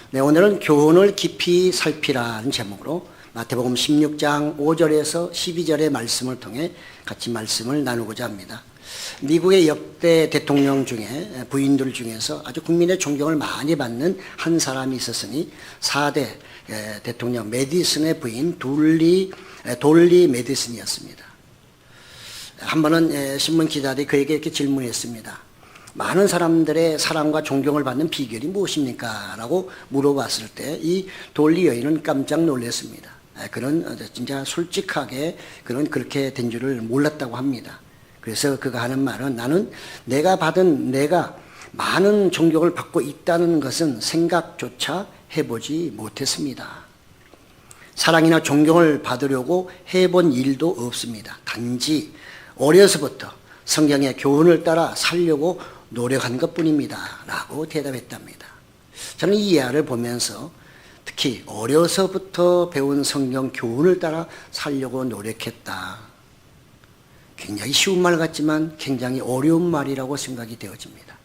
네, 오늘은 교훈을 깊이 살피라는 제목으로 마태복음 16장 5절에서 12절의 말씀을 통해 같이 말씀을 나누고자 합니다. 미국의 역대 대통령 중에 부인들 중에서 아주 국민의 존경을 많이 받는 한 사람이 있었으니 4대 대통령 메디슨의 부인 돌리 메디슨이었습니다. 한 번은 신문 기자들이 그에게 이렇게 질문했습니다. 많은 사람들의 사랑과 존경을 받는 비결이 무엇입니까? 라고 물어봤을 때 이 돌리 여인은 깜짝 놀랐습니다. 그는 진짜 솔직하게 그는 그렇게 된 줄을 몰랐다고 합니다. 그래서 그가 하는 말은 나는 내가 많은 존경을 받고 있다는 것은 생각조차 해보지 못했습니다. 사랑이나 존경을 받으려고 해본 일도 없습니다. 단지 어려서부터 성경의 교훈을 따라 살려고 노력한 것뿐입니다. 라고 대답했답니다. 저는 이 이야기를 보면서 특히 어려서부터 배운 성경 교훈을 따라 살려고 노력했다. 굉장히 쉬운 말 같지만 굉장히 어려운 말이라고 생각이 되어집니다.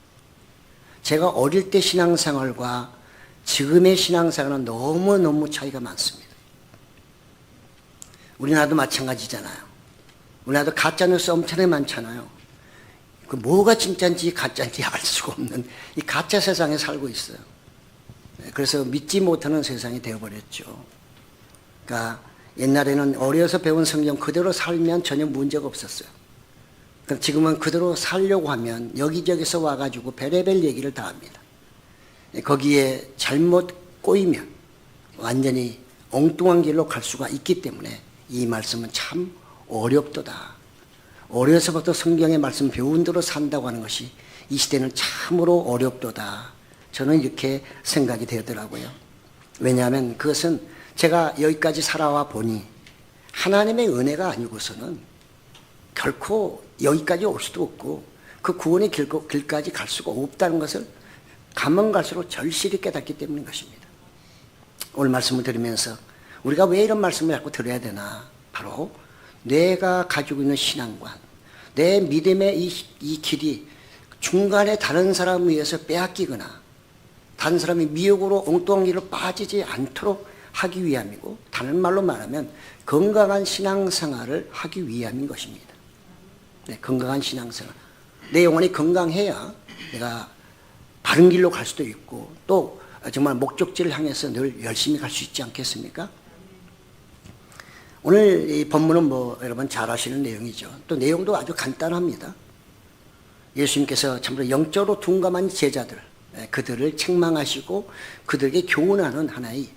제가 어릴 때 신앙생활과 지금의 신앙생활은 너무너무 차이가 많습니다. 우리나라도 마찬가지잖아요. 우리나라도 가짜뉴스 엄청나게 많잖아요. 그 뭐가 진짜인지 가짜인지 알 수가 없는 이 가짜 세상에 살고 있어요. 그래서 믿지 못하는 세상이 되어버렸죠. 그러니까 옛날에는 어려서 배운 성경 그대로 살면 전혀 문제가 없었어요. 그럼 지금은 그대로 살려고 하면 여기저기서 와가지고 별의별 얘기를 다 합니다. 거기에 잘못 꼬이면 완전히 엉뚱한 길로 갈 수가 있기 때문에 이 말씀은 참 어렵도다. 어려서부터 성경의 말씀 배운 대로 산다고 하는 것이 이 시대는 참으로 어렵도다. 저는 이렇게 생각이 되더라고요. 왜냐하면 그것은 제가 여기까지 살아와 보니 하나님의 은혜가 아니고서는 결코 여기까지 올 수도 없고 그 구원의 길까지 갈 수가 없다는 것을 가면 갈수록 절실히 깨닫기 때문인 것입니다. 오늘 말씀을 들으면서 우리가 왜 이런 말씀을 자꾸 들어야 되나? 바로 내가 가지고 있는 신앙관, 내 믿음의 이 길이 중간에 다른 사람에 의해서 빼앗기거나 다른 사람이 미혹으로 엉뚱한 길로 빠지지 않도록 하기 위함이고, 다른 말로 말하면 건강한 신앙생활을 하기 위함인 것입니다. 네, 건강한 신앙생활. 내 영혼이 건강해야 내가 바른 길로 갈 수도 있고 또 정말 목적지를 향해서 늘 열심히 갈 수 있지 않겠습니까? 오늘 이 본문은 여러분 잘 아시는 내용이죠. 또 내용도 아주 간단합니다. 예수님께서 참으로 영적으로 둔감한 제자들, 그들을 책망하시고 그들에게 교훈하는 하나의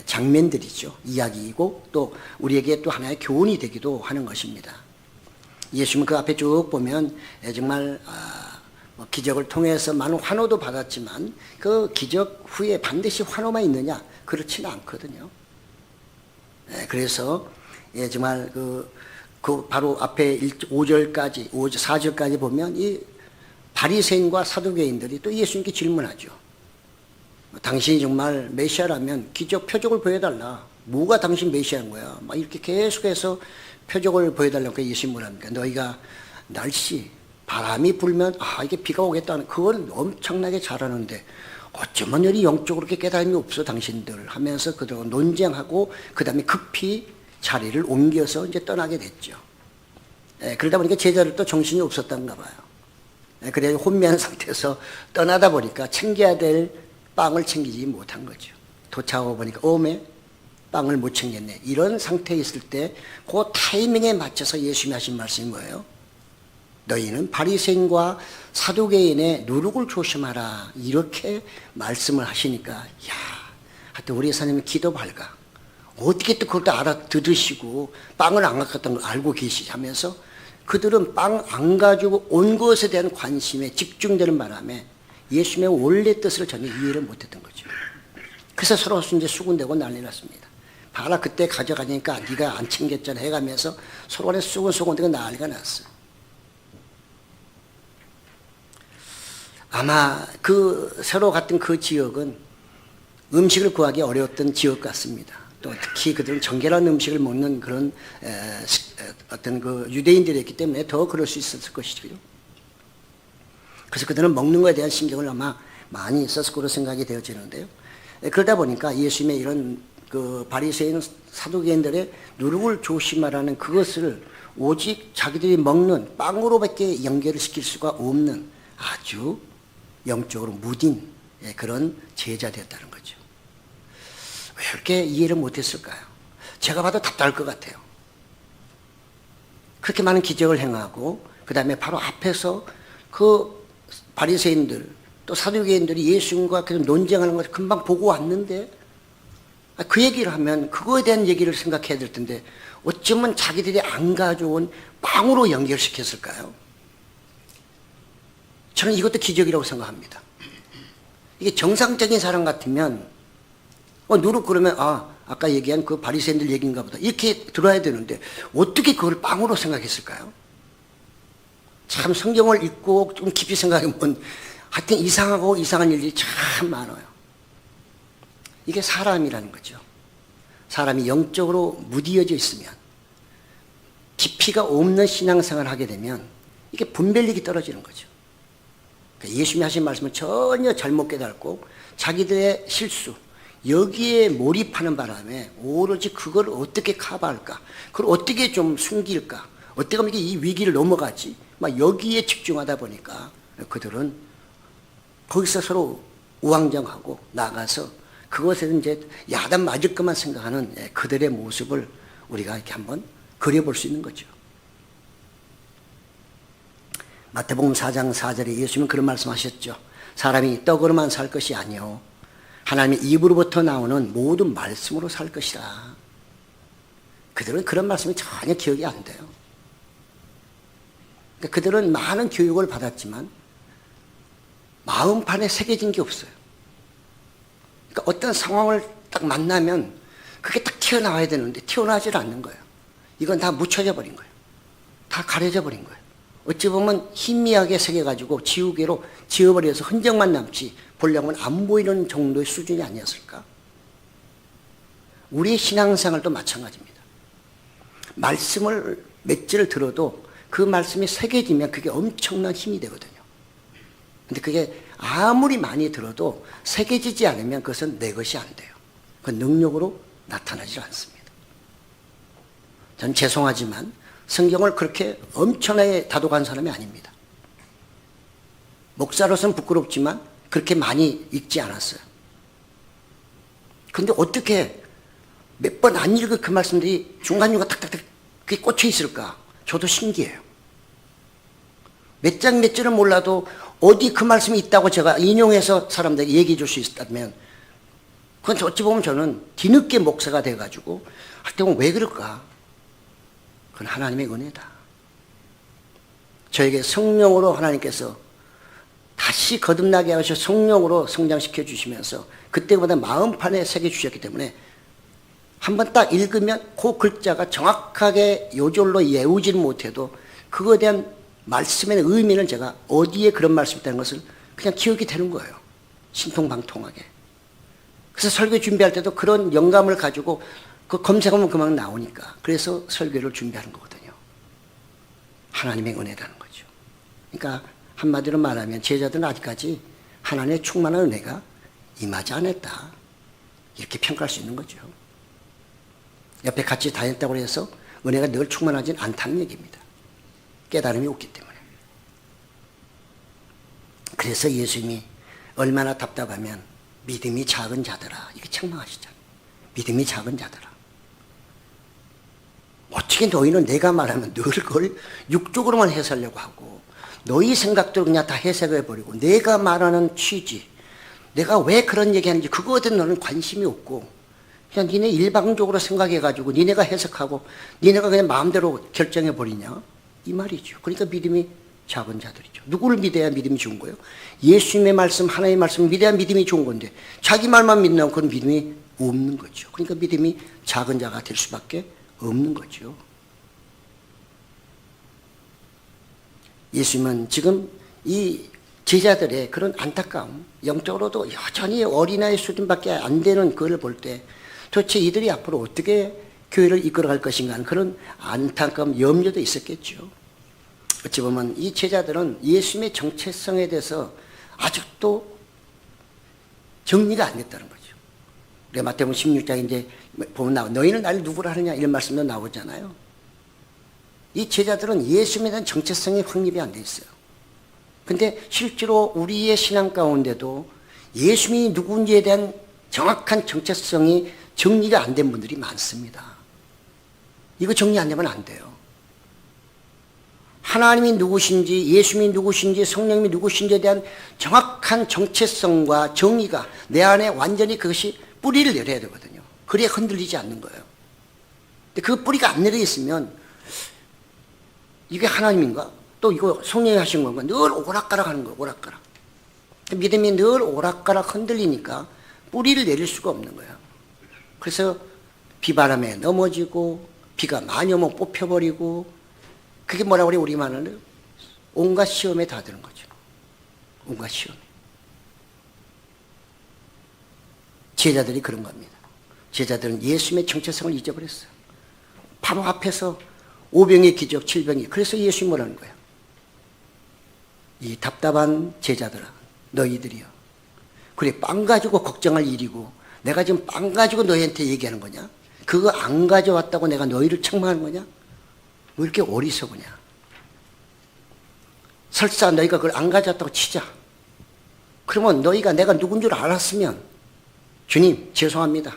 장면들이죠. 이야기이고 또 우리에게 또 하나의 교훈이 되기도 하는 것입니다. 예수님은 그 앞에 쭉 보면 정말 기적을 통해서 많은 환호도 받았지만 그 기적 후에 반드시 환호만 있느냐? 그렇지는 않거든요. 그래서 정말 그 바로 앞에 5절까지 4절까지 보면 이 바리새인과 사두개인들이 또 예수님께 질문하죠. 당신이 정말 메시아라면 기적 표적을 보여달라. 뭐가 당신 메시아인 거야? 막 이렇게 계속해서 표적을 보여달라고 예수님을 합니까? 너희가 날씨 바람이 불면 이게 비가 오겠다는 그걸 엄청나게 잘하는데 어쩌면 여기 영적으로 그렇게 깨달음이 없어 당신들 하면서 그들하고 논쟁하고 그 다음에 급히 자리를 옮겨서 이제 떠나게 됐죠. 그러다 보니까 제자들도 정신이 없었던가 봐요. 그래서 혼미한 상태에서 떠나다 보니까 챙겨야 될 빵을 챙기지 못한 거죠. 도착하고 보니까 오메 빵을 못 챙겼네. 이런 상태에 있을 때 그 타이밍에 맞춰서 예수님이 하신 말씀이 뭐예요? 너희는 바리새인과 사두개인의 누룩을 조심하라. 이렇게 말씀을 하시니까 하여튼 우리 예수님은 기도 밝아. 어떻게 또 그걸 또 알아들으시고 빵을 안 갖았던 걸 알고 계시지 하면서 그들은 빵 안 가지고 온 것에 대한 관심에 집중되는 바람에 예수님의 원래 뜻을 전혀 이해를 못했던 거죠. 그래서 서로 이제 수군대고 난리 났습니다. 봐라 그때 가져가니까 네가 안 챙겼잖아 해가면서 서로 간에 수군대고 난리가 났어요. 아마 그 새로 갔던 그 지역은 음식을 구하기 어려웠던 지역 같습니다. 또 특히 그들은 정결한 음식을 먹는 그런 어떤 그 유대인들이었기 때문에 더 그럴 수 있었을 것이고요. 그래서 그들은 먹는 것에 대한 신경을 아마 많이 있었을 거로 생각이 되어지는데요. 그러다 보니까 예수님의 이런 그 바리새인 사두개인들의 누룩을 조심하라는 그것을 오직 자기들이 먹는 빵으로밖에 연결을 시킬 수가 없는 아주 영적으로 무딘 그런 제자 되었다는 거죠. 왜 이렇게 이해를 못했을까요? 제가 봐도 답답할 것 같아요. 그렇게 많은 기적을 행하고 그 다음에 바로 앞에서 그 바리새인들 또 사두개인들이 예수님과 계속 논쟁하는 것을 금방 보고 왔는데 그 얘기를 하면 그거에 대한 얘기를 생각해야 될 텐데 어쩌면 자기들이 안 가져온 빵으로 연결시켰을까요? 저는 이것도 기적이라고 생각합니다. 이게 정상적인 사람 같으면 누룩 그러면 아까 얘기한 그 바리새인들 얘기인가 보다 이렇게 들어야 되는데 어떻게 그걸 빵으로 생각했을까요? 참 성경을 읽고 좀 깊이 생각해보면 하여튼 이상하고 이상한 일들이 참 많아요. 이게 사람이라는 거죠. 사람이 영적으로 무디어져 있으면 깊이가 없는 신앙생활을 하게 되면 이게 분별력이 떨어지는 거죠. 그러니까 예수님이 하신 말씀을 전혀 잘못 깨닫고 자기들의 실수 여기에 몰입하는 바람에 오로지 그걸 어떻게 커버할까, 그걸 어떻게 좀 숨길까, 어떻게 하면 이 위기를 넘어가지 막 여기에 집중하다 보니까 그들은 거기서 서로 우왕좌왕하고 나가서 그것에는 이제 야단 맞을 것만 생각하는 그들의 모습을 우리가 이렇게 한번 그려볼 수 있는 거죠. 마태복음 4장 4절에 예수님은 그런 말씀하셨죠. 사람이 떡으로만 살 것이 아니요 하나님의 입으로부터 나오는 모든 말씀으로 살 것이라. 그들은 그런 말씀이 전혀 기억이 안 돼요. 그러니까 그들은 많은 교육을 받았지만 마음판에 새겨진 게 없어요. 그러니까 어떤 상황을 딱 만나면 그게 딱 튀어나와야 되는데 튀어나오질 않는 거예요. 이건 다 묻혀져 버린 거예요. 다 가려져 버린 거예요. 어찌 보면 희미하게 새겨가지고 지우개로 지워버려서 흔적만 남지 보려면 안 보이는 정도의 수준이 아니었을까? 우리의 신앙생활도 마찬가지입니다. 말씀을 몇 절 들어도 그 말씀이 새겨지면 그게 엄청난 힘이 되거든요. 근데 그게 아무리 많이 들어도 새겨지지 않으면 그것은 내 것이 안 돼요. 그 능력으로 나타나지 않습니다. 전 죄송하지만 성경을 그렇게 엄청나게 다독한 사람이 아닙니다. 목사로서는 부끄럽지만 그렇게 많이 읽지 않았어요. 근데 어떻게 몇 번 안 읽은 그 말씀들이 중간중간 탁탁탁 그게 꽂혀 있을까? 저도 신기해요. 몇 장 몇 절은 몰라도 어디 그 말씀이 있다고 제가 인용해서 사람들에게 얘기해 줄 수 있다면 그건 어찌 보면 저는 뒤늦게 목사가 돼가지고 할 때 보면 왜 그럴까? 그건 하나님의 은혜다. 저에게 성령으로 하나님께서 다시 거듭나게 하셔 성령으로 성장시켜 주시면서 그때보다 마음판에 새겨 주셨기 때문에 한번 딱 읽으면 그 글자가 정확하게 요절로 외우지는 못해도 그거에 대한 말씀의 의미는 제가 어디에 그런 말씀이 있다는 것을 그냥 기억이 되는 거예요. 신통방통하게. 그래서 설교 준비할 때도 그런 영감을 가지고 그 검색하면 그만 나오니까 그래서 설교를 준비하는 거거든요. 하나님의 은혜라는 거죠. 그러니까 한마디로 말하면 제자들은 아직까지 하나님의 충만한 은혜가 임하지 않았다. 이렇게 평가할 수 있는 거죠. 옆에 같이 다녔다고 해서 은혜가 늘 충만하진 않다는 얘기입니다. 깨달음이 없기 때문에. 그래서 예수님이 얼마나 답답하면 믿음이 작은 자들아 이렇게 책망하시잖아요. 믿음이 작은 자들아. 어떻게 너희는 내가 말하면 늘 그걸 육적으로만 해석하려고 하고 너희 생각대로 그냥 다 해석해버리고 내가 말하는 취지 내가 왜 그런 얘기하는지 그거에 대해 너는 관심이 없고 그냥 니네 일방적으로 생각해가지고 니네가 해석하고 니네가 그냥 마음대로 결정해버리냐 이 말이죠. 그러니까 믿음이 작은 자들이죠. 누구를 믿어야 믿음이 좋은 거예요? 예수님의 말씀 하나님의 말씀을 믿어야 믿음이 좋은 건데 자기 말만 믿는 그건 믿음이 없는 거죠. 그러니까 믿음이 작은 자가 될 수밖에 없는 거죠. 예수님은 지금 이 제자들의 그런 안타까움, 영적으로도 여전히 어린아이 수준밖에 안 되는 그걸 볼 때 도대체 이들이 앞으로 어떻게 교회를 이끌어갈 것인가 하는 그런 안타까움, 염려도 있었겠죠. 어찌 보면 이 제자들은 예수님의 정체성에 대해서 아직도 정리가 안 됐다는 거죠. 우리가 마태복음 16장 이제 보면 나와 너희는 나를 누구라 하느냐 이런 말씀도 나오잖아요. 이 제자들은 예수님에 대한 정체성이 확립이 안 돼 있어요. 근데 실제로 우리의 신앙 가운데도 예수님이 누군지에 대한 정확한 정체성이 정리가 안 된 분들이 많습니다. 이거 정리 안 되면 안 돼요. 하나님이 누구신지, 예수님이 누구신지, 성령님이 누구신지에 대한 정확한 정체성과 정의가 내 안에 완전히 그것이 뿌리를 내려야 되거든요. 그래야 흔들리지 않는 거예요. 근데 그 뿌리가 안 내려 있으면 이게 하나님인가? 또 이거 성령이 하신 건가? 늘 오락가락 하는 거예요. 오락가락. 믿음이 늘 오락가락 흔들리니까 뿌리를 내릴 수가 없는 거예요. 그래서 비바람에 넘어지고 비가 많이 오면 뽑혀버리고 그게 뭐라고 그래요? 우리말로는 온갖 시험에 다 드는 거죠. 온갖 시험에. 제자들이 그런 겁니다. 제자들은 예수님의 정체성을 잊어버렸어요. 바로 앞에서 5병의 기적, 7병이. 그래서 예수님이 뭐라는 거예요? 이 답답한 제자들아, 너희들이요. 그래, 빵 가지고 걱정할 일이고 내가 지금 빵 가지고 너희한테 얘기하는 거냐? 그거 안 가져왔다고 내가 너희를 책망하는 거냐? 왜 이렇게 어리석으냐? 설사 너희가 그걸 안 가져왔다고 치자. 그러면 너희가 내가 누군 줄 알았으면 주님 죄송합니다.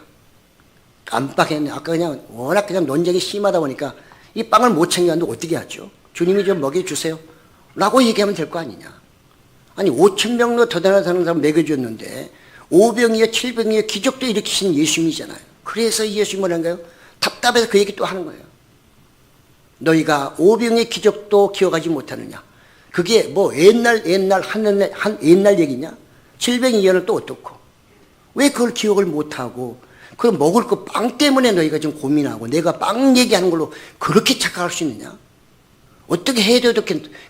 깜빡했네. 아까 그냥 워낙 그냥 논쟁이 심하다 보니까 이 빵을 못 챙겨왔는데 어떻게 하죠? 주님이 좀 먹여주세요. 라고 얘기하면 될 거 아니냐. 아니 5,000명로 더 대단한 사람 먹여줬는데 5병이요 7병이요 기적도 일으키신 예수님이잖아요. 그래서 예수님이 뭐란가요? 답답해서 그 얘기 또 하는 거예요. 너희가 5병의 기적도 기억하지 못하느냐. 그게 뭐 옛날 얘기냐. 7병의 예언은 또 어떻고. 왜 그걸 기억을 못하고 그 먹을 거 빵 때문에 너희가 지금 고민하고 내가 빵 얘기하는 걸로 그렇게 착각할 수 있느냐. 어떻게 해도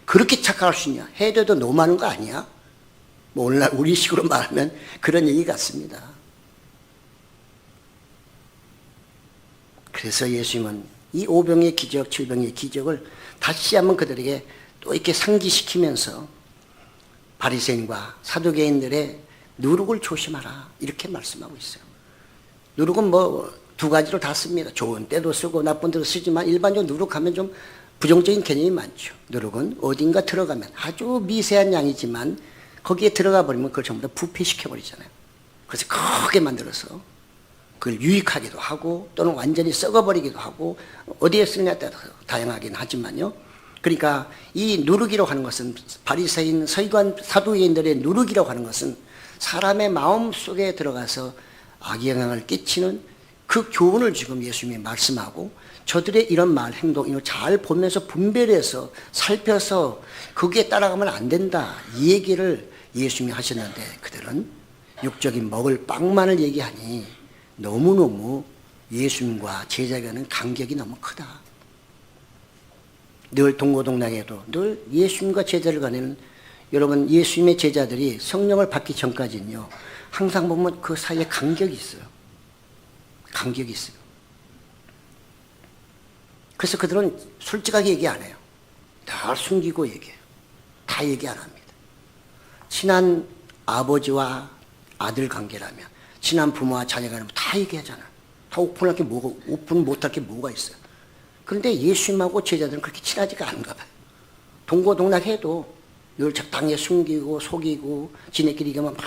그렇게 착각할 수 있냐. 해도 너무하는 거 아니야. 뭐 오늘날 우리식으로 말하면 그런 얘기 같습니다. 그래서 예수님은 이 5병의 기적, 7병의 기적을 다시 한번 그들에게 또 이렇게 상기시키면서 바리새인과 사두개인들의 누룩을 조심하라 이렇게 말씀하고 있어요. 누룩은 뭐 두 가지로 다 씁니다. 좋은 때도 쓰고 나쁜 때도 쓰지만 일반적으로 누룩하면 좀 부정적인 개념이 많죠. 누룩은 어딘가 들어가면 아주 미세한 양이지만 거기에 들어가 버리면 그걸 전부 다 부패시켜 버리잖아요. 그래서 크게 만들어서 그걸 유익하기도 하고 또는 완전히 썩어버리기도 하고 어디에 쓰느냐에 따라 다양하긴 하지만요. 그러니까 이 누룩이라고 하는 것은 바리새인, 서기관, 사두개인들의 누룩이라고 하는 것은 사람의 마음 속에 들어가서 악영향을 끼치는 그 교훈을 지금 예수님이 말씀하고 저들의 이런 말, 행동 이걸 잘 보면서 분별해서 살펴서 거기에 따라가면 안 된다 이 얘기를 예수님이 하셨는데 그들은 육적인 먹을 빵만을 얘기하니 너무너무 예수님과 제자간은 간격이 너무 크다. 늘 동고동락에도 늘 예수님과 제자들 간에는 여러분 예수님의 제자들이 성령을 받기 전까지는요 항상 보면 그 사이에 간격이 있어요. 간격이 있어요. 그래서 그들은 솔직하게 얘기 안 해요. 다 숨기고 얘기해요. 다 얘기 안 합니다. 친한 아버지와 아들 관계라면 친한 부모와 자녀가 다 얘기하잖아요. 다 오픈할 게 뭐가, 오픈 못할 게 뭐가 있어요. 그런데 예수님하고 제자들은 그렇게 친하지가 않은가 봐요. 동고동락해도 늘 적당히 숨기고 속이고 지네끼리 가면 막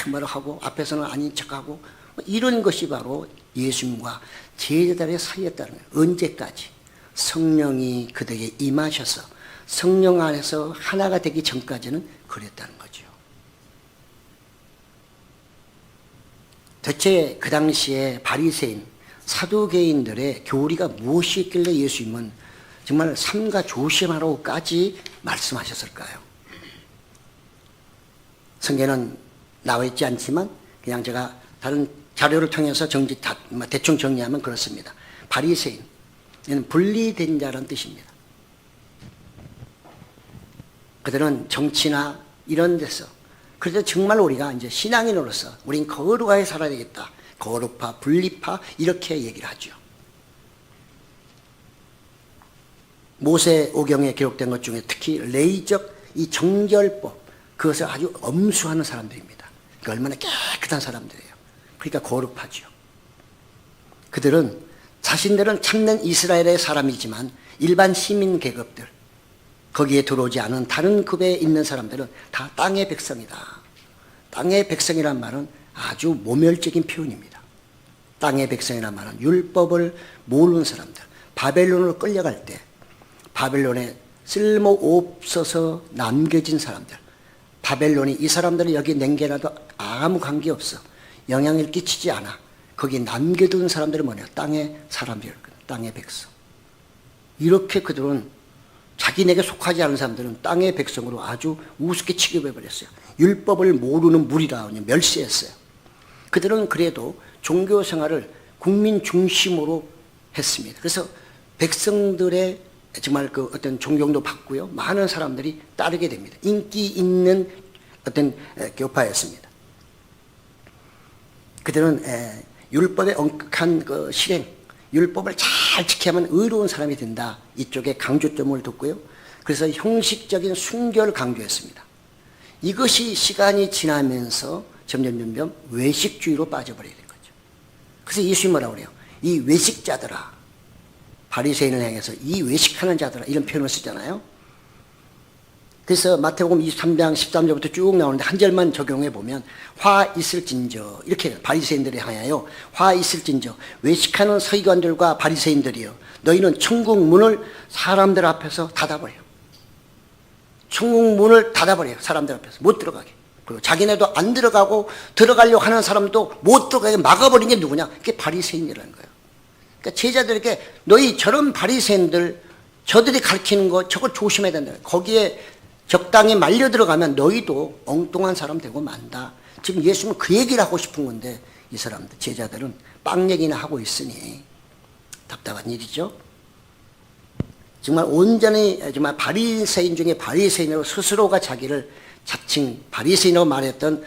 뭐라 하고 앞에서는 아닌 척하고 이런 것이 바로 예수님과 제자들의 사이였다는 거예요. 언제까지? 성령이 그들에게 임하셔서 성령 안에서 하나가 되기 전까지는 그랬다는 거죠. 대체 그 당시에 바리새인, 사두개인들의 교리가 무엇이었길래 예수님은 정말 삼가 조심하라고까지 말씀하셨을까요? 성경에는 나와 있지 않지만 그냥 제가 다른 자료를 통해서 대충 정리하면 그렇습니다. 바리새인, 얘는 분리된 자라는 뜻입니다. 그들은 정치나 이런 데서 그래서 정말 우리가 이제 신앙인으로서 우린 거룩하게 살아야 되겠다. 거룩파, 분리파 이렇게 얘기를 하죠. 모세오경에 기록된 것 중에 특히 레위적 이 정결법 그것을 아주 엄수하는 사람들입니다. 그러니까 얼마나 깨끗한 사람들이에요. 그러니까 거룩하죠. 그들은 자신들은 참된 이스라엘의 사람이지만 일반 시민 계급들, 거기에 들어오지 않은 다른 급에 있는 사람들은 다 땅의 백성이다. 땅의 백성이란 말은 아주 모멸적인 표현입니다. 땅의 백성이란 말은 율법을 모르는 사람들, 바벨론으로 끌려갈 때 바벨론에 쓸모없어서 남겨진 사람들, 바벨론이 이 사람들을 여기 냉겨놔도 아무 관계없어, 영향을 끼치지 않아, 거기 남겨둔 사람들은 뭐냐? 땅의 사람들이었거든. 땅의 백성. 이렇게 그들은 자기네게 속하지 않은 사람들은 땅의 백성으로 아주 우습게 취급해버렸어요. 율법을 모르는 무리라 멸시했어요. 그들은 그래도 종교 생활을 국민 중심으로 했습니다. 그래서 백성들의 정말 그 어떤 존경도 받고요. 많은 사람들이 따르게 됩니다. 인기 있는 어떤 교파였습니다. 그들은 율법의 엄격한 그 실행, 율법을 잘 지켜야만 의로운 사람이 된다. 이쪽에 강조점을 뒀고요. 그래서 형식적인 순결을 강조했습니다. 이것이 시간이 지나면서 점점 외식주의로 빠져버리게 된 거죠. 그래서 예수님이 뭐라고 그래요? 이 외식자들아, 바리새인을 향해서 이 외식하는 자들아, 이런 표현을 쓰잖아요. 그래서 마태복음 23장 13절부터 쭉 나오는데 한 절만 적용해 보면 화 있을진저, 이렇게 바리새인들에 향하여 화 있을진저, 외식하는 서기관들과 바리새인들이여, 너희는 천국 문을 사람들 앞에서 닫아버려. 천국 문을 닫아버려요. 사람들 앞에서 못 들어가게. 그리고 자기네도 안 들어가고 들어가려고 하는 사람도 못 들어가게 막아버린 게 누구냐? 그게 바리새인이라는 거예요. 그러니까 제자들에게 너희 저런 바리새인들, 저들이 가르치는 거 저거 조심해야 된다. 거기에 적당히 말려 들어가면 너희도 엉뚱한 사람 되고 만다. 지금 예수님은 그 얘기를 하고 싶은 건데 이 사람들, 제자들은 빵 얘기나 하고 있으니 답답한 일이죠. 정말 온전히 정말 바리새인 중에 바리새인으로 스스로가 자기를 자칭 바리새인으로 말했던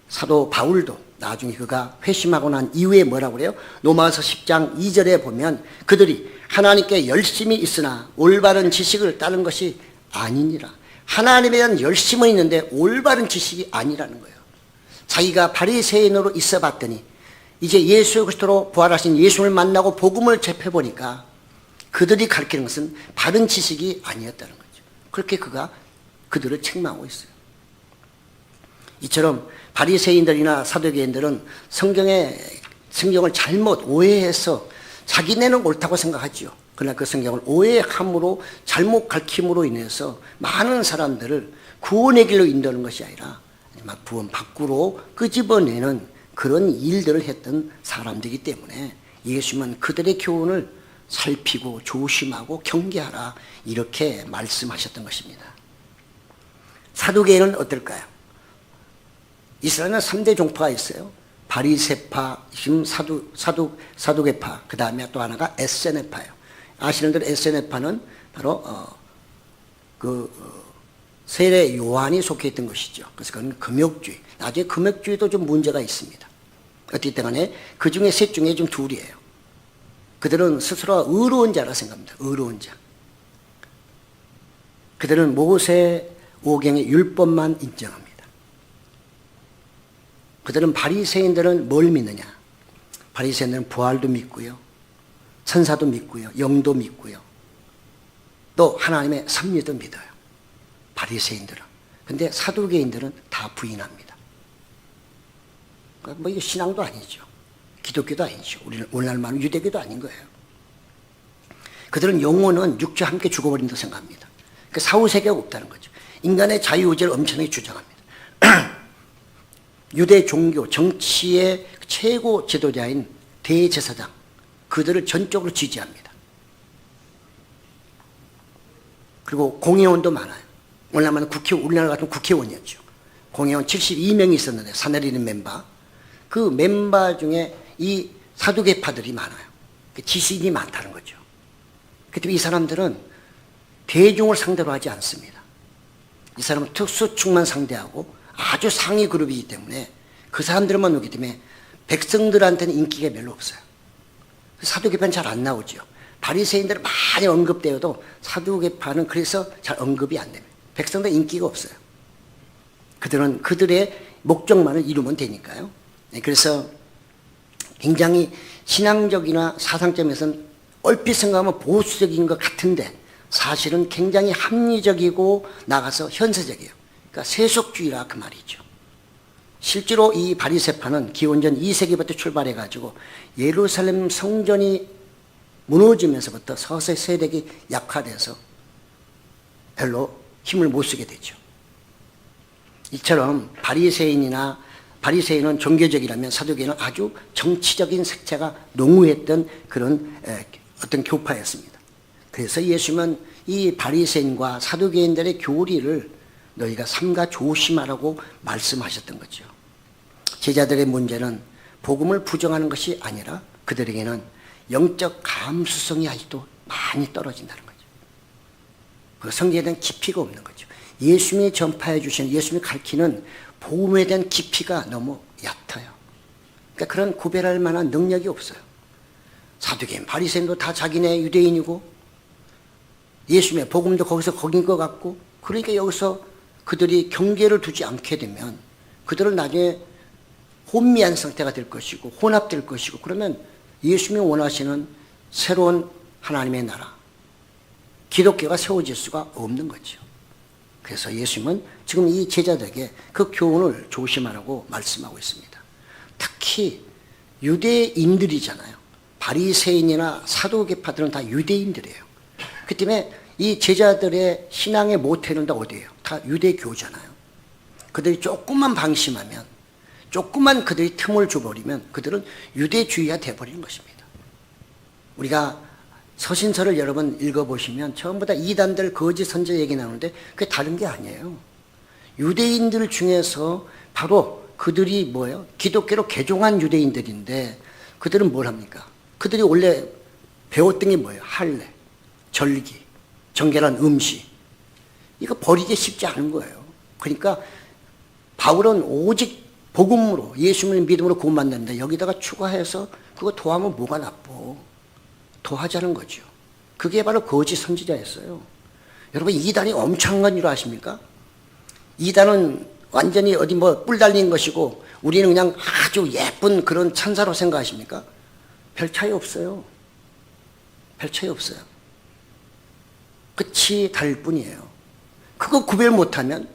사도 바울도 나중에 그가 회심하고 난 이후에 뭐라고 그래요? 로마서 10장 2절에 보면 그들이 하나님께 열심히 있으나 올바른 지식을 따른 것이 아니니라. 하나님에 대한 열심은 있는데 올바른 지식이 아니라는 거예요. 자기가 바리새인으로 있어 봤더니 이제 예수 그리스도로 부활하신 예수를 만나고 복음을 접해보니까 그들이 가르치는 것은 바른 지식이 아니었다는 거죠. 그렇게 그가 그들을 책망하고 있어요. 이처럼 바리새인들이나 사두개인들은 성경을 잘못 오해해서 자기네는 옳다고 생각하죠. 그러나 그 성경을 오해함으로 잘못 가르침으로 인해서 많은 사람들을 구원의 길로 인도하는 것이 아니라 막 구원 밖으로 끄집어내는 그런 일들을 했던 사람들이기 때문에 예수님은 그들의 교훈을 살피고 조심하고 경계하라, 이렇게 말씀하셨던 것입니다. 사두개인은 어떨까요? 이스라엘은 3대 종파가 있어요. 바리새파, 지금 사두개파, 그 다음에 또 하나가 에세네파예요. 아시는 대로 에세네파는 바로 세례 요한이 속해 있던 것이죠. 그래서 그건 금욕주의. 나중에 금욕주의도 좀 문제가 있습니다. 어쨌든 간에 그 중에 셋 중에 좀 둘이에요. 그들은 스스로가 의로운 자라 생각합니다. 의로운 자. 그들은 모세 오경의 율법만 인정합니다. 그들은 바리새인들은 뭘 믿느냐? 바리새인들은 부활도 믿고요, 천사도 믿고요, 영도 믿고요, 또 하나님의 섭리도 믿어요. 바리새인들은. 근데 사두개인들은 다 부인합니다. 뭐 이게 신앙도 아니죠. 기독교도 아니죠. 우리는 오늘날 말하는 유대교도 아닌 거예요. 그들은 영혼은 육체와 함께 죽어버린다고 생각합니다. 그러니까 사후세계가 없다는 거죠. 인간의 자유의지를 엄청나게 주장합니다. 유대 종교, 정치의 최고 지도자인 대제사장, 그들을 전적으로 지지합니다. 그리고 공회원도 많아요. 우리나라 같은 국회의원이었죠. 공회원 72명이 있었는데, 사내리는 멤버. 그 멤버 중에 이 사두개파들이 많아요. 지식이 많다는 거죠. 그때 이 사람들은 대중을 상대로 하지 않습니다. 이 사람은 특수층만 상대하고 아주 상위 그룹이기 때문에 그 사람들만 오기 때문에 백성들한테는 인기가 별로 없어요. 사두개파는 잘 안 나오죠. 바리새인들은 많이 언급되어도 사두개파는 그래서 잘 언급이 안 됩니다. 백성들 인기가 없어요. 그들은 그들의 목적만을 이루면 되니까요. 네, 그래서 굉장히 신앙적이나 사상점에서는 얼핏 생각하면 보수적인 것 같은데 사실은 굉장히 합리적이고 나가서 현세적이에요. 그러니까 세속주의라 그 말이죠. 실제로 이 바리새파는 기원전 2세기부터 출발해가지고 예루살렘 성전이 무너지면서부터 서서히 세력이 약화돼서 별로 힘을 못 쓰게 되죠. 이처럼 바리새인은 종교적이라면 사두개인은 아주 정치적인 색채가 농후했던 그런 어떤 교파였습니다. 그래서 예수님은 이 바리새인과 사두개인들의 교리를 너희가 삼가 조심하라고 말씀하셨던 거죠. 제자들의 문제는 복음을 부정하는 것이 아니라 그들에게는 영적 감수성이 아직도 많이 떨어진다는 거죠. 그 성경에 대한 깊이가 없는 거죠. 예수님이 전파해 주시는, 예수님이 가르치는 복음에 대한 깊이가 너무 얕아요. 그러니까 그런 구별할 만한 능력이 없어요. 사두개인, 바리새인도 다 자기네 유대인이고 예수님의 복음도 거기서 거긴 것 같고, 그러니까 여기서 그들이 경계를 두지 않게 되면 그들은 나중에 혼미한 상태가 될 것이고 혼합될 것이고, 그러면 예수님이 원하시는 새로운 하나님의 나라, 기독교가 세워질 수가 없는 거죠. 그래서 예수님은 지금 이 제자들에게 그 교훈을 조심하라고 말씀하고 있습니다. 특히 유대인들이잖아요. 바리새인이나 사두개파들은 다 유대인들이에요. 그 때문에 이 제자들의 신앙의 모태는 다 어디예요? 다 유대교잖아요. 그들이 조금만 방심하면, 조금만 그들이 틈을 줘버리면 그들은 유대주의가 돼버리는 것입니다. 우리가 서신서를 여러 번 읽어보시면 전부 다 이단들 거짓 선자 얘기 나오는데 그게 다른 게 아니에요. 유대인들 중에서 바로 그들이 뭐예요? 기독교로 개종한 유대인들인데 그들은 뭘 합니까? 그들이 원래 배웠던 게 뭐예요? 할례, 절기, 정결한 음식. 이거 버리기 쉽지 않은 거예요. 그러니까 바울은 오직 복음으로, 예수님을 믿음으로 구원받는다. 여기다가 추가해서 그거 더하면 뭐가 나빠? 더하자는 거죠. 그게 바로 거짓 선지자였어요. 여러분, 이단이 엄청난 줄 아십니까? 이단은 완전히 어디 뭐 뿔 달린 것이고 우리는 그냥 아주 예쁜 그런 천사로 생각하십니까? 별 차이 없어요. 별 차이 없어요. 끝이 다를 뿐이에요. 그거 구별 못하면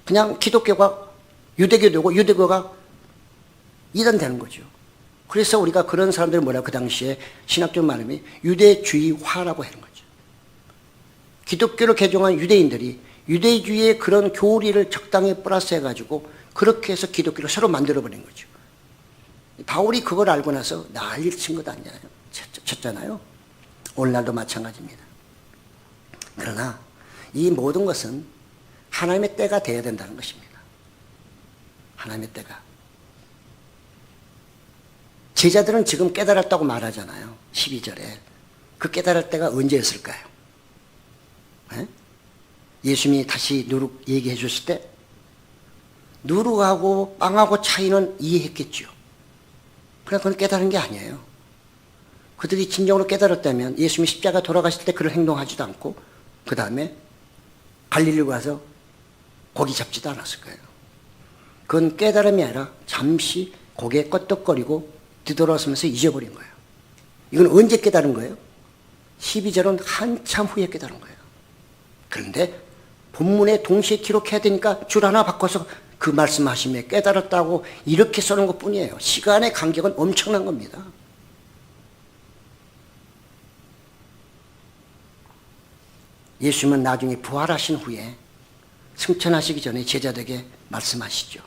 그냥 기독교가 유대교 되고 유대교가 이단 되는 거죠. 그래서 우리가 그런 사람들 뭐라 그 당시에 신학적 말음이 유대주의화라고 하는 거죠. 기독교로 개종한 유대인들이 유대주의의 그런 교리를 적당히 플러스해가지고 그렇게 해서 기독교를 새로 만들어버린 거죠. 바울이 그걸 알고 나서 난리를 친 것 아니잖아요. 쳤잖아요. 오늘날도 마찬가지입니다. 그러나 이 모든 것은 하나님의 때가 되어야 된다는 것입니다. 하나님의 때가. 제자들은 지금 깨달았다고 말하잖아요. 12절에. 그 깨달을 때가 언제였을까요? 네? 예수님이 다시 누룩 얘기해 줬을 때 누룩하고 빵하고 차이는 이해했겠죠. 그러나 그건 깨달은 게 아니에요. 그들이 진정으로 깨달았다면 예수님이 십자가 돌아가실 때 그런 행동하지도 않고 그 다음에 갈릴리로 가서 고기 잡지도 않았을 거예요. 그건 깨달음이 아니라 잠시 고개 껐덕거리고 뒤돌아서면서 잊어버린 거예요. 이건 언제 깨달은 거예요? 12절은 한참 후에 깨달은 거예요. 그런데 본문에 동시에 기록해야 되니까 줄 하나 바꿔서 그 말씀하심에 깨달았다고 이렇게 써놓은 것 뿐이에요. 시간의 간격은 엄청난 겁니다. 예수님은 나중에 부활하신 후에 승천하시기 전에 제자들에게 말씀하시죠.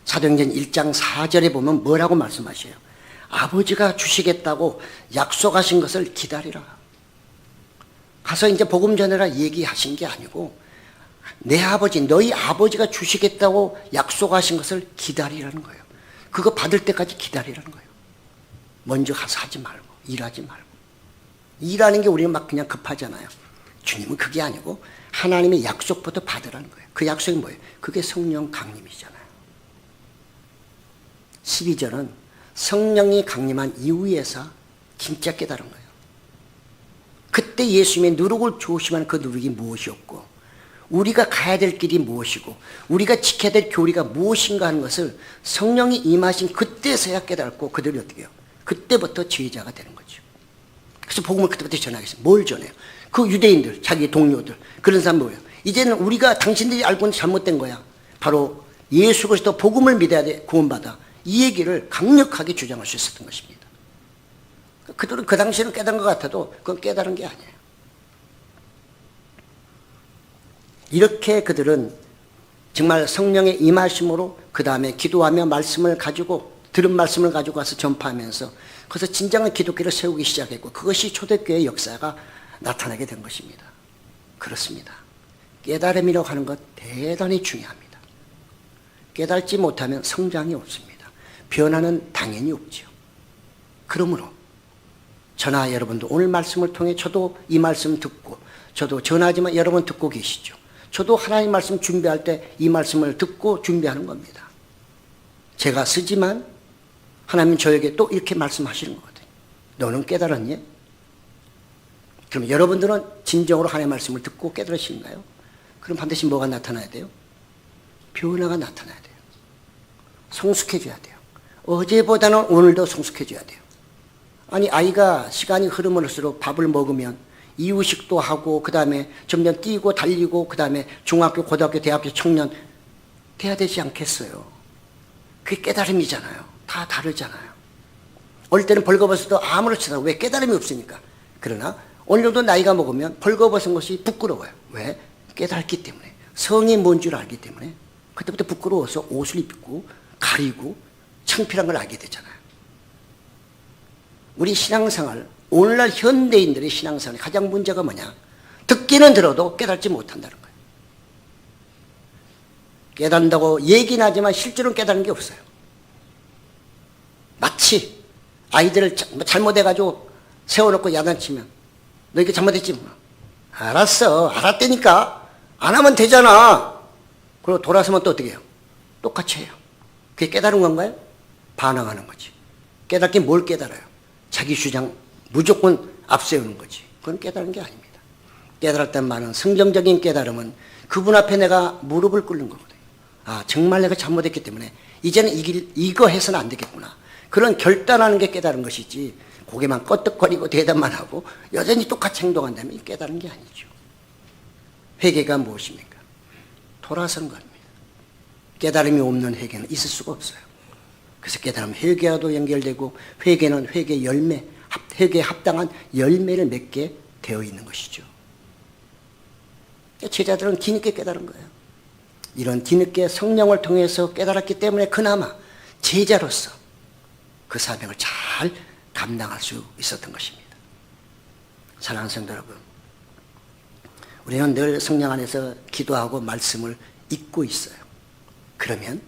사도행전 1장 4절에 보면 뭐라고 말씀하셔요? 아버지가 주시겠다고 약속하신 것을 기다리라. 가서 이제 복음 전해라 얘기하신 게 아니고 내 아버지, 너희 아버지가 주시겠다고 약속하신 것을 기다리라는 거예요. 그거 받을 때까지 기다리라는 거예요. 먼저 가서 하지 말고, 일하지 말고. 일하는 게 우리는 막 그냥 급하잖아요. 주님은 그게 아니고 하나님의 약속부터 받으라는 거예요. 그 약속이 뭐예요? 그게 성령 강림이잖아요. 12절은 성령이 강림한 이후에서 진짜 깨달은 거예요. 그때 예수님의 누룩을 조심하는 그 누룩이 무엇이었고 우리가 가야 될 길이 무엇이고 우리가 지켜야 될 교리가 무엇인가 하는 것을 성령이 임하신 그때서야 깨닫고 그들이 어떻게 해요? 그때부터 지휘자가 되는 거죠. 그래서 복음을 그때부터 전하겠어요. 뭘 전해요? 그 유대인들, 자기 동료들, 그런 사람 뭐예요? 이제는 우리가 당신들이 알고는 잘못된 거야. 바로 예수 그리스도 복음을 믿어야 돼, 구원받아. 이 얘기를 강력하게 주장할 수 있었던 것입니다. 그들은 그 당시에는 깨달은 것 같아도 그건 깨달은 게 아니에요. 이렇게 그들은 정말 성령의 임하심으로 그 다음에 기도하며 말씀을 가지고 들은 말씀을 가지고 와서 전파하면서 그래서 진정한 기독교를 세우기 시작했고 그것이 초대교회의 역사가 나타나게 된 것입니다. 그렇습니다. 깨달음이라고 하는 것 대단히 중요합니다. 깨달지 못하면 성장이 없습니다. 변화는 당연히 없죠. 그러므로 저나 여러분도 오늘 말씀을 통해 저도 이 말씀 듣고 저도 전하지만 여러분 듣고 계시죠. 저도 하나님 말씀 준비할 때 이 말씀을 듣고 준비하는 겁니다. 제가 쓰지만 하나님 저에게 또 이렇게 말씀하시는 거거든요. 너는 깨달았니? 그럼 여러분들은 진정으로 하나님의 말씀을 듣고 깨달으신가요? 그럼 반드시 뭐가 나타나야 돼요? 변화가 나타나야 돼요. 성숙해져야 돼요. 어제보다는 오늘도 성숙해져야 돼요. 아니 아이가 시간이 흐르면 할수록 밥을 먹으면 이유식도 하고 그 다음에 점점 뛰고 달리고 그 다음에 중학교, 고등학교, 대학교 청년 돼야 되지 않겠어요? 그게 깨달음이잖아요. 다 다르잖아요. 어릴 때는 벌거벗어도 아무렇지도 않아요. 왜? 깨달음이 없으니까. 그러나 어느 정도 나이가 먹으면 벌거벗은 것이 부끄러워요. 왜? 깨달았기 때문에. 성이 뭔 줄 알기 때문에. 그때부터 부끄러워서 옷을 입고 가리고 창피한 걸 알게 되잖아요. 우리 신앙생활, 오늘날 현대인들의 신앙생활의 가장 문제가 뭐냐? 듣기는 들어도 깨닫지 못한다는 거예요. 깨닫는다고 얘기는 하지만 실제로는 깨닫는 게 없어요. 마치 아이들을 잘못해가지고 세워놓고 야단치면 너 이게 잘못했지? 알았어. 알았다니까. 안 하면 되잖아. 그리고 돌아서면 또 어떻게 해요? 똑같이 해요. 그게 깨달은 건가요? 반항하는 거지. 깨닫긴 뭘 깨달아요? 자기 주장 무조건 앞세우는 거지. 그건 깨달은 게 아닙니다. 깨달았다는 말은 성경적인 깨달음은 그분 앞에 내가 무릎을 꿇는 거거든요. 아, 정말 내가 잘못했기 때문에 이제는 이거 해서는 안 되겠구나. 그런 결단하는 게 깨달은 것이지 고개만 껐덕거리고 대답만 하고 여전히 똑같이 행동한다면 깨달은 게 아니죠. 회개가 무엇입니까? 돌아서는 겁니다. 깨달음이 없는 회개는 있을 수가 없어요. 그래서 깨달음 회개와도 연결되고 회개는 회개 열매, 회개에 합당한 열매를 맺게 되어 있는 것이죠. 제자들은 뒤늦게 깨달은 거예요. 이런 뒤늦게 성령을 통해서 깨달았기 때문에 그나마 제자로서 그 사명을 잘 감당할 수 있었던 것입니다. 사랑하는 성도 여러분, 우리는 늘 성령 안에서 기도하고 말씀을 읽고 있어요. 그러면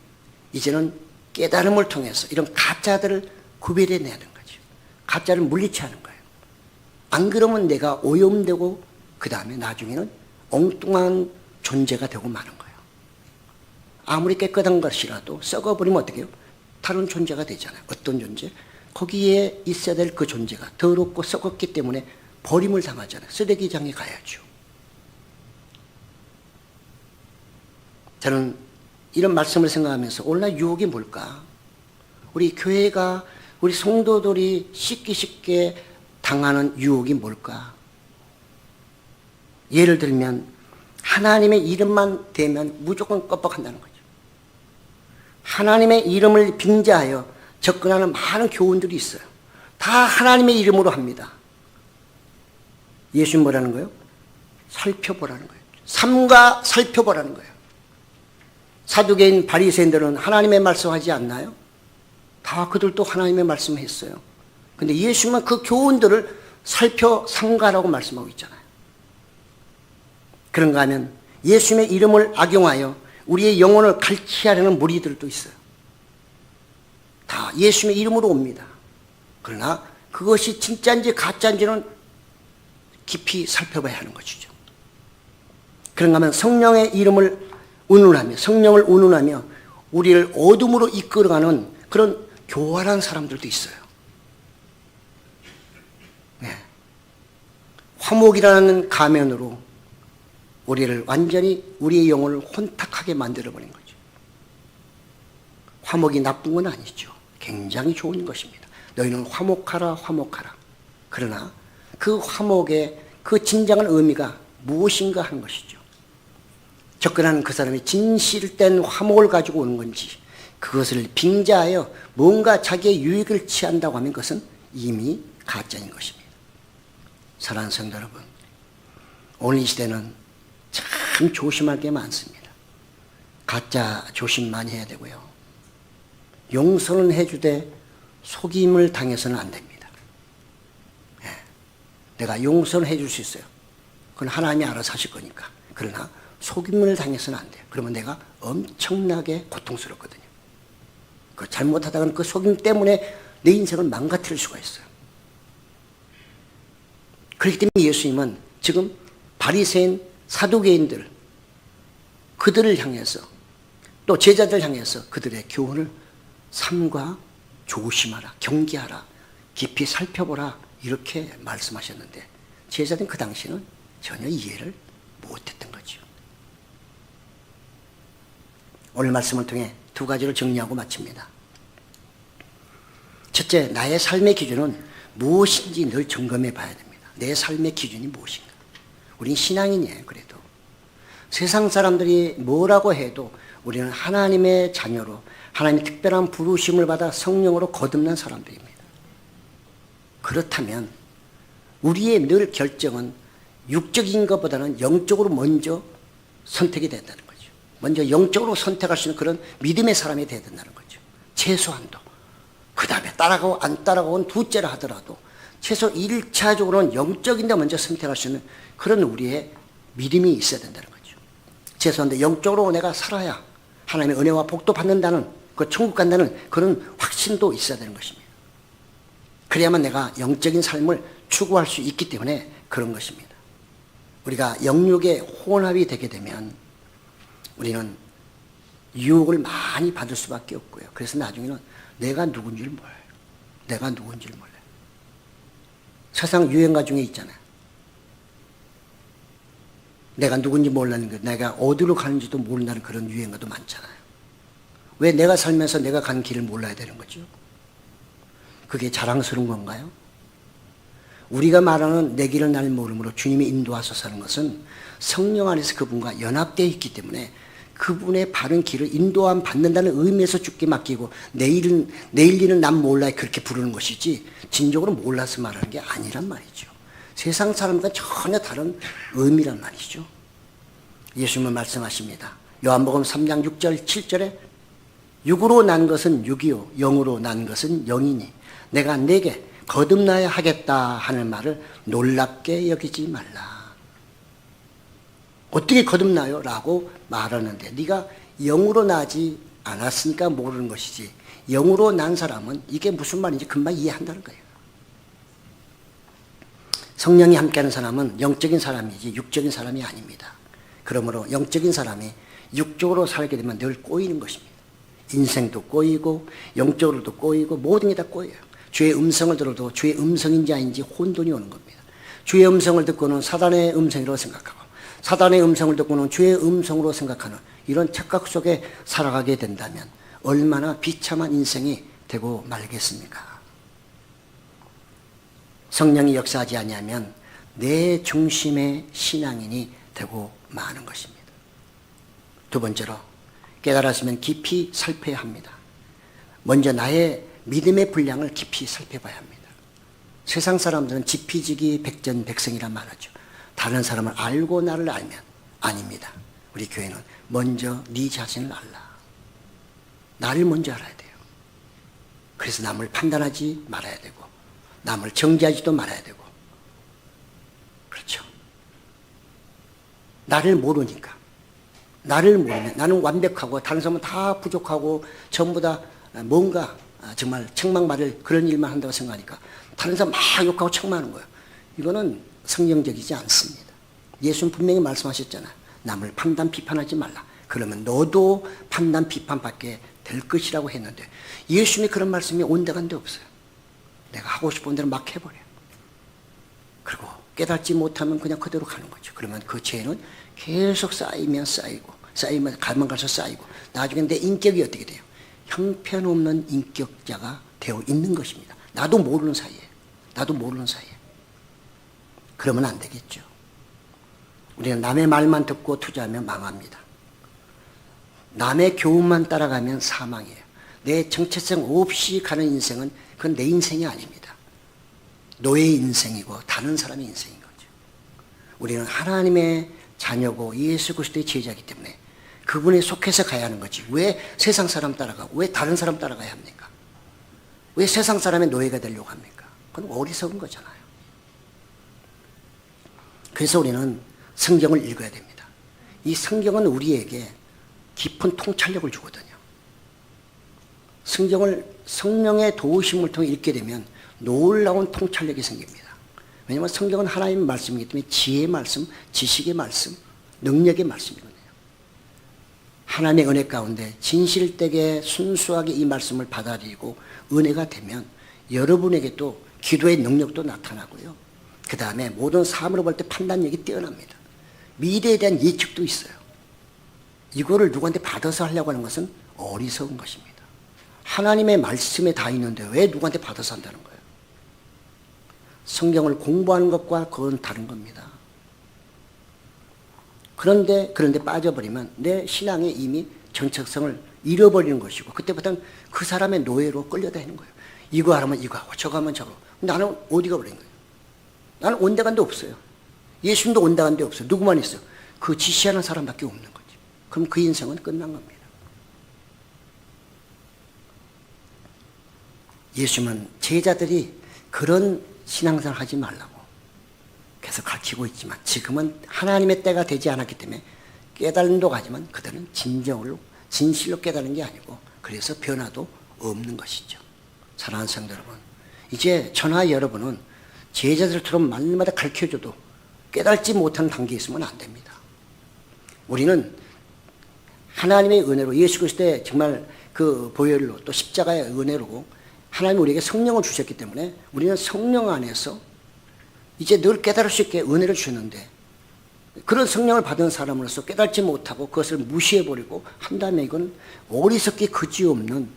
이제는 깨달음을 통해서 이런 가짜들을 구별해내는 거죠. 가짜를 물리치하는 거예요. 안 그러면 내가 오염되고 그 다음에 나중에는 엉뚱한 존재가 되고 마는 거예요. 아무리 깨끗한 것이라도 썩어버리면 어떻게 해요? 다른 존재가 되잖아요. 어떤 존재? 거기에 있어야 될 그 존재가 더럽고 썩었기 때문에 버림을 당하잖아요. 쓰레기장에 가야죠. 저는 이런 말씀을 생각하면서 오늘날 유혹이 뭘까? 우리 교회가, 우리 성도들이 쉽게 당하는 유혹이 뭘까? 예를 들면 하나님의 이름만 대면 무조건 껌뻑한다는 거죠. 하나님의 이름을 빙자하여 접근하는 많은 교훈들이 있어요. 다 하나님의 이름으로 합니다. 예수님 뭐라는 거예요? 살펴보라는 거예요. 삼가 살펴보라는 거예요. 사두개인 바리새인들은 하나님의 말씀하지 않나요? 다 그들도 하나님의 말씀했어요. 근데 예수님은 그 교훈들을 삼가라고 말씀하고 있잖아요. 그런가 하면 예수님의 이름을 악용하여 우리의 영혼을 갈취하려는 무리들도 있어요. 다 예수님의 이름으로 옵니다. 그러나 그것이 진짜인지 가짜인지는 깊이 살펴봐야 하는 것이죠. 그런가 하면 성령의 이름을 운운하며 성령을 운운하며 우리를 어둠으로 이끌어가는 그런 교활한 사람들도 있어요. 네. 화목이라는 가면으로 우리를 완전히 우리의 영혼을 혼탁하게 만들어버린 거죠. 화목이 나쁜 건 아니죠. 굉장히 좋은 것입니다. 너희는 화목하라 화목하라. 그러나 그 화목의 그 진정한 의미가 무엇인가 하는 것이죠. 접근하는 그 사람이 진실된 화목을 가지고 오는 건지 그것을 빙자하여 뭔가 자기의 유익을 취한다고 하면 그것은 이미 가짜인 것입니다. 사랑하는 성도 여러분, 오늘 이 시대는 참 조심할 게 많습니다. 가짜 조심 많이 해야 되고요. 용서는 해주되 속임을 당해서는 안 됩니다. 내가 용서는 해줄 수 있어요. 그건 하나님이 알아서 하실 거니까. 그러나 속임을 당해서는 안 돼요. 그러면 내가 엄청나게 고통스럽거든요. 그 잘못하다가는 그 속임 때문에 내 인생을 망가뜨릴 수가 있어요. 그렇기 때문에 예수님은 지금 바리새인 사두개인들 그들을 향해서 또 제자들 향해서 그들의 교훈을 삼가 조심하라, 경계하라, 깊이 살펴보라 이렇게 말씀하셨는데 제자들은 그 당시는 전혀 이해를 못했던 거죠. 오늘 말씀을 통해 두 가지를 정리하고 마칩니다. 첫째, 나의 삶의 기준은 무엇인지 늘 점검해 봐야 됩니다. 내 삶의 기준이 무엇인가? 우린 신앙인이에요. 그래도 세상 사람들이 뭐라고 해도 우리는 하나님의 자녀로 하나님의 특별한 부르심을 받아 성령으로 거듭난 사람들입니다. 그렇다면 우리의 늘 결정은 육적인 것보다는 영적으로 먼저 선택이 된다는 거죠. 먼저 영적으로 선택할 수 있는 그런 믿음의 사람이 되어야 된다는 거죠. 최소한도. 그 다음에 따라가고 안 따라가고는 둘째라 하더라도 최소 1차적으로는 영적인 데 먼저 선택할 수 있는 그런 우리의 믿음이 있어야 된다는 거죠. 최소한도 영적으로 내가 살아야 하나님의 은혜와 복도 받는다는 그 천국 간다는 그런 확신도 있어야 되는 것입니다. 그래야만 내가 영적인 삶을 추구할 수 있기 때문에 그런 것입니다. 우리가 영육의 혼합이 되게 되면 우리는 유혹을 많이 받을 수밖에 없고요. 그래서 나중에는 내가 누군지를 몰라요. 내가 누군지를 몰라요. 세상 유행가 중에 있잖아요. 내가 누군지 몰라는 것, 내가 어디로 가는지도 모른다는 그런 유행가도 많잖아요. 왜 내가 살면서 내가 간 길을 몰라야 되는 거죠? 그게 자랑스러운 건가요? 우리가 말하는 내 길을 날 모름으로 주님이 인도하소서 하는 것은 성령 안에서 그분과 연합되어 있기 때문에 그분의 바른 길을 인도함 받는다는 의미에서 주께 맡기고 내일 일은 난 몰라 그렇게 부르는 것이지 진정으로 몰라서 말하는 게 아니란 말이죠. 세상 사람과 전혀 다른 의미란 말이죠. 예수님은 말씀하십니다. 요한복음 3장 6절 7절에 육으로 난 것은 육이요 영으로 난 것은 영이니 내가 내게 거듭나야 하겠다 하는 말을 놀랍게 여기지 말라. 어떻게 거듭나요? 라고 말하는데 네가 영으로 나지 않았으니까 모르는 것이지 영으로 난 사람은 이게 무슨 말인지 금방 이해한다는 거예요. 성령이 함께하는 사람은 영적인 사람이지 육적인 사람이 아닙니다. 그러므로 영적인 사람이 육적으로 살게 되면 늘 꼬이는 것입니다. 인생도 꼬이고 영적으로도 꼬이고 모든 게 다 꼬여요. 주의 음성을 들어도 주의 음성인지 아닌지 혼돈이 오는 겁니다. 주의 음성을 듣고는 사단의 음성이라고 생각하고 사단의 음성을 듣고는 주의 음성으로 생각하는 이런 착각 속에 살아가게 된다면 얼마나 비참한 인생이 되고 말겠습니까? 성령이 역사하지 아니하면 내 중심의 신앙인이 되고 마는 것입니다. 두 번째로 깨달았으면 깊이 살펴야 합니다. 먼저 나의 믿음의 분량을 깊이 살펴봐야 합니다. 세상 사람들은 지피지기 백전백승이란 말하죠. 다른 사람을 알고 나를 알면 아닙니다. 우리 교회는 먼저 네 자신을 알라. 나를 먼저 알아야 돼요. 그래서 남을 판단하지 말아야 되고 남을 정죄하지도 말아야 되고 그렇죠. 나를 모르니까 나를 모르면 나는 완벽하고 다른 사람은 다 부족하고 전부 다 뭔가 정말 책망받을 그런 일만 한다고 생각하니까 다른 사람 막 욕하고 책망하는 거예요. 이거는 성경적이지 않습니다. 예수는 분명히 말씀하셨잖아요. 남을 판단 비판하지 말라. 그러면 너도 판단 비판받게 될 것이라고 했는데 예수님이 그런 말씀이 온데간데 없어요. 내가 하고 싶은 대로 막 해버려요. 그리고 깨닫지 못하면 그냥 그대로 가는 거죠. 그러면 그 죄는 계속 쌓이면 가면 갈수록 쌓이고 나중에 내 인격이 어떻게 돼요? 형편없는 인격자가 되어 있는 것입니다. 나도 모르는 사이에. 그러면 안 되겠죠. 우리는 남의 말만 듣고 투자하면 망합니다. 남의 교훈만 따라가면 사망이에요. 내 정체성 없이 가는 인생은 그건 내 인생이 아닙니다. 노예의 인생이고 다른 사람의 인생인 거죠. 우리는 하나님의 자녀고 예수 그리스도의 제자이기 때문에 그분에 속해서 가야 하는 거지. 왜 세상 사람 따라가고 왜 다른 사람 따라가야 합니까? 왜 세상 사람의 노예가 되려고 합니까? 그건 어리석은 거잖아요. 그래서 우리는 성경을 읽어야 됩니다. 이 성경은 우리에게 깊은 통찰력을 주거든요. 성령의 도우심을 통해 읽게 되면 놀라운 통찰력이 생깁니다. 왜냐하면 성경은 하나님의 말씀이기 때문에 지혜의 말씀, 지식의 말씀, 능력의 말씀이거든요. 하나님의 은혜 가운데 진실되게 순수하게 이 말씀을 받아들이고 은혜가 되면 여러분에게도 기도의 능력도 나타나고요. 그 다음에 모든 사람으로 볼 때 판단력이 뛰어납니다. 미래에 대한 예측도 있어요. 이거를 누구한테 받아서 하려고 하는 것은 어리석은 것입니다. 하나님의 말씀에 다 있는데 왜 누구한테 받아서 한다는 거예요? 성경을 공부하는 것과 그건 다른 겁니다. 그런데 빠져버리면 내 신앙에 이미 정체성을 잃어버리는 것이고 그때부터는 그 사람의 노예로 끌려다니는 거예요. 이거 하면 이거 하고 저거 하면 저거. 나는 어디 가버린 거예요? 나는 온데간데 없어요. 예수님도 온데간데 없어요. 누구만 있어요? 그 지시하는 사람밖에 없는 거죠. 그럼 그 인생은 끝난 겁니다. 예수님은 제자들이 그런 신앙생활 하지 말라고 계속 가르치고 있지만 지금은 하나님의 때가 되지 않았기 때문에 깨달음도 가지만 그들은 진실로 깨달은 게 아니고 그래서 변화도 없는 것이죠. 사랑하는 성도 여러분, 이제 저나 여러분은 제자들처럼 말마다 가르쳐줘도 깨달지 못하는 단계에 있으면 안 됩니다. 우리는 하나님의 은혜로 예수 그리스도의 정말 그 보혈로 또 십자가의 은혜로 하나님이 우리에게 성령을 주셨기 때문에 우리는 성령 안에서 이제 늘 깨달을 수 있게 은혜를 주셨는데 그런 성령을 받은 사람으로서 깨달지 못하고 그것을 무시해버리고 한다면 이건 어리석기 그지없는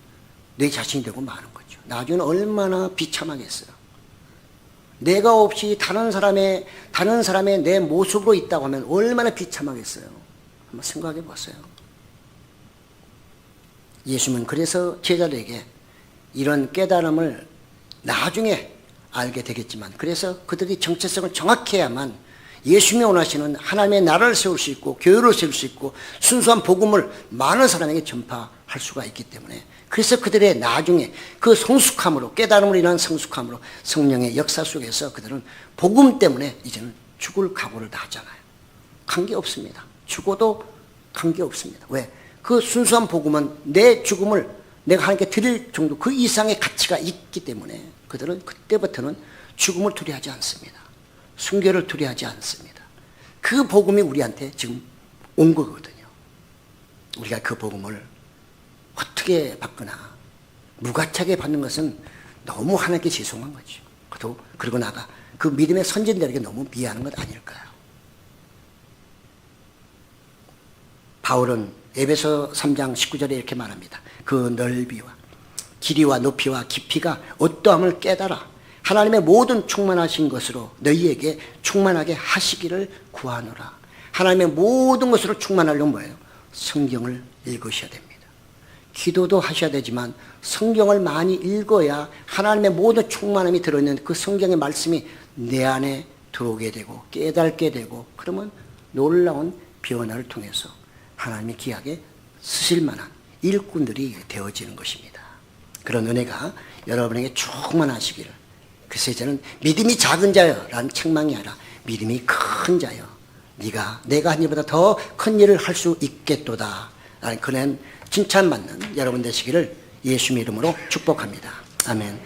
내 자신이 되고 마는 거죠. 나중에는 얼마나 비참하겠어요. 내가 없이 다른 사람의 내 모습으로 있다고 하면 얼마나 비참하겠어요. 한번 생각해 보세요. 예수님은 그래서 제자들에게 이런 깨달음을 나중에 알게 되겠지만 그래서 그들이 정체성을 정확히 해야만 예수님이 원하시는 하나님의 나라를 세울 수 있고 교회를 세울 수 있고 순수한 복음을 많은 사람에게 전파할 수가 있기 때문에 그래서 그들의 나중에 그 성숙함으로 깨달음으로 인한 성숙함으로 성령의 역사 속에서 그들은 복음 때문에 이제는 죽을 각오를 다 하잖아요. 관계없습니다. 죽어도 관계없습니다. 왜? 그 순수한 복음은 내 죽음을 내가 하나님께 드릴 정도 그 이상의 가치가 있기 때문에 그들은 그때부터는 죽음을 두려워하지 않습니다. 순교를 두려워하지 않습니다. 그 복음이 우리한테 지금 온 거거든요. 우리가 그 복음을 어떻게 받거나 무가치하게 받는 것은 너무 하나님께 죄송한 거죠. 그리고 나가 그 믿음의 선진들에게 너무 미안한 것 아닐까요? 바울은 에베소 3장 19절에 이렇게 말합니다. 그 넓이와 길이와 높이와 깊이가 어떠함을 깨달아 하나님의 모든 충만하신 것으로 너희에게 충만하게 하시기를 구하노라. 하나님의 모든 것으로 충만하려면 뭐예요? 성경을 읽으셔야 됩니다. 기도도 하셔야 되지만 성경을 많이 읽어야 하나님의 모든 충만함이 들어있는 그 성경의 말씀이 내 안에 들어오게 되고 깨닫게 되고 그러면 놀라운 변화를 통해서 하나님이 귀하게 쓰실 만한 일꾼들이 되어지는 것입니다. 그런 은혜가 여러분에게 충만하시기를. 그래서 이제는 믿음이 작은 자여 라는 책망이 아니라 믿음이 큰 자여 내가 한 일보다 더 큰 일을 할 수 있겠도다 라는 그런 칭찬받는 여러분 되시기를 예수님의 이름으로 축복합니다. 아멘.